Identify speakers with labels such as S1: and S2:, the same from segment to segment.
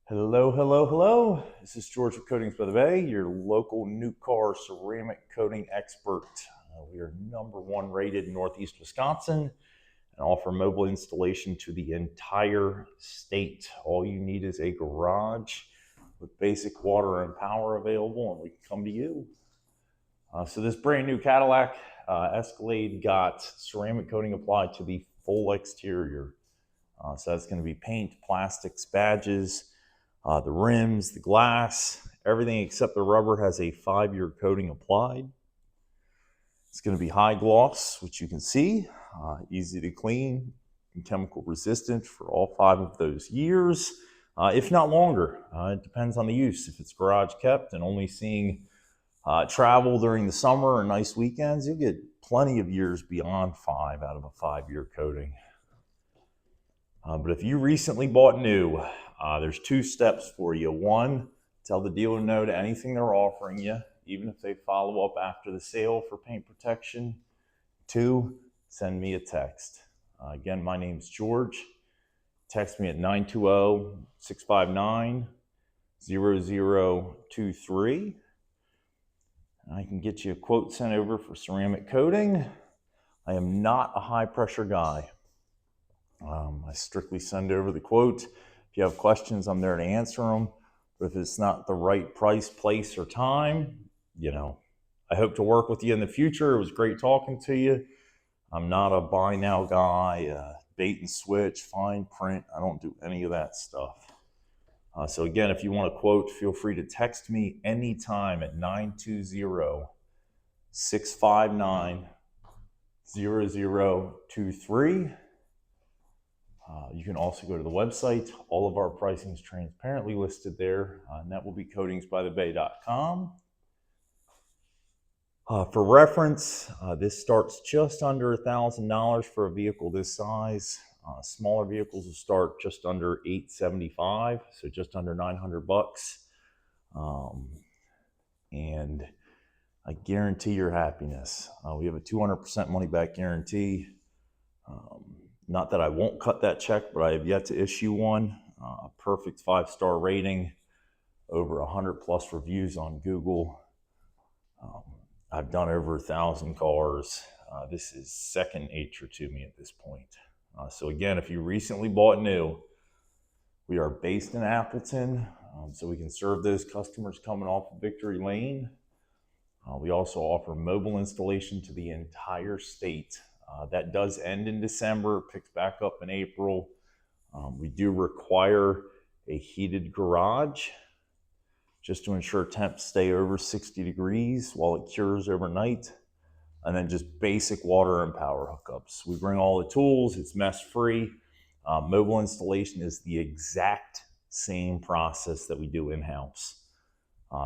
S1: Hello, hello, hello. This is George with Coatings by the Bay, your local new car ceramic coating expert. We are #1 rated in Northeast Wisconsin and offer mobile installation to the entire state. All you need is a garage with basic water and power available, and we can come to you. So this brand new Cadillac Escalade got ceramic coating applied to the full exterior. So that's going to be paint, plastics, badges, the rims, the glass, everything except the rubber has a 5-year coating applied. It's going to be high gloss, which you can see, easy to clean, and chemical resistant for all 5 of those years, if not longer. It depends on the use. If it's garage kept and only seeing travel during the summer or nice weekends, you'll get plenty of years beyond 5 out of a 5-year coating. But if you recently bought new, there's 2 steps for you. 1, tell the dealer no to anything they're offering you, even if they follow up after the sale for paint protection. 2, send me a text. Again, my name's George. Text me at 920-659-0023. I can get you a quote sent over for ceramic coating. I am not a high pressure guy. I strictly send over the quote. If you have questions, I'm there to answer them. But if it's not the right price, place, or time, I hope to work with you in the future. It was great talking to you. I'm not a buy now guy, bait and switch, fine print. I don't do any of that stuff. So again, if you want a quote, feel free to text me anytime at 920-659-0023. You can also go to the website. All of our pricing is transparently listed there, and that will be coatingsbythebay.com. For reference, this starts just under $1,000 for a vehicle this size. Smaller vehicles will start just under $875, so just under $900. And I guarantee your happiness. We have a 200% money back guarantee. Not that I won't cut that check, but I have yet to issue one. A perfect 5-star rating, over 100+ reviews on Google. I've done over 1,000 cars. This is second nature to me at this point. So again, if you recently bought new, we are based in Appleton, so we can serve those customers coming off of Victory Lane. We also offer mobile installation to the entire state. That does end in December, picks back up in April. We do require a heated garage just to ensure temps stay over 60 degrees while it cures overnight. And then just basic water and power hookups. We bring all the tools, it's mess free. Mobile installation is the exact same process that we do in-house.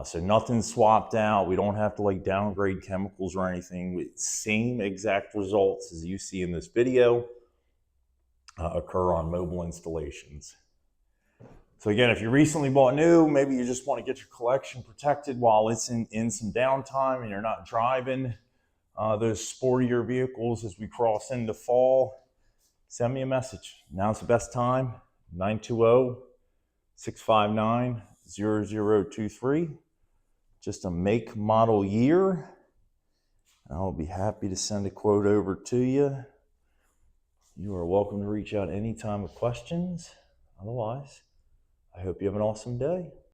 S1: So nothing's swapped out. We don't have to downgrade chemicals or anything. Same exact results as you see in this video occur on mobile installations. So again, if you recently bought new, maybe you just want to get your collection protected while it's in some downtime and you're not driving those sportier vehicles as we cross into fall, send me a message. Now's the best time, 920-659-0023. Just a make, model, year. I'll be happy to send a quote over to you. You are welcome to reach out anytime with questions. Otherwise, I hope you have an awesome day.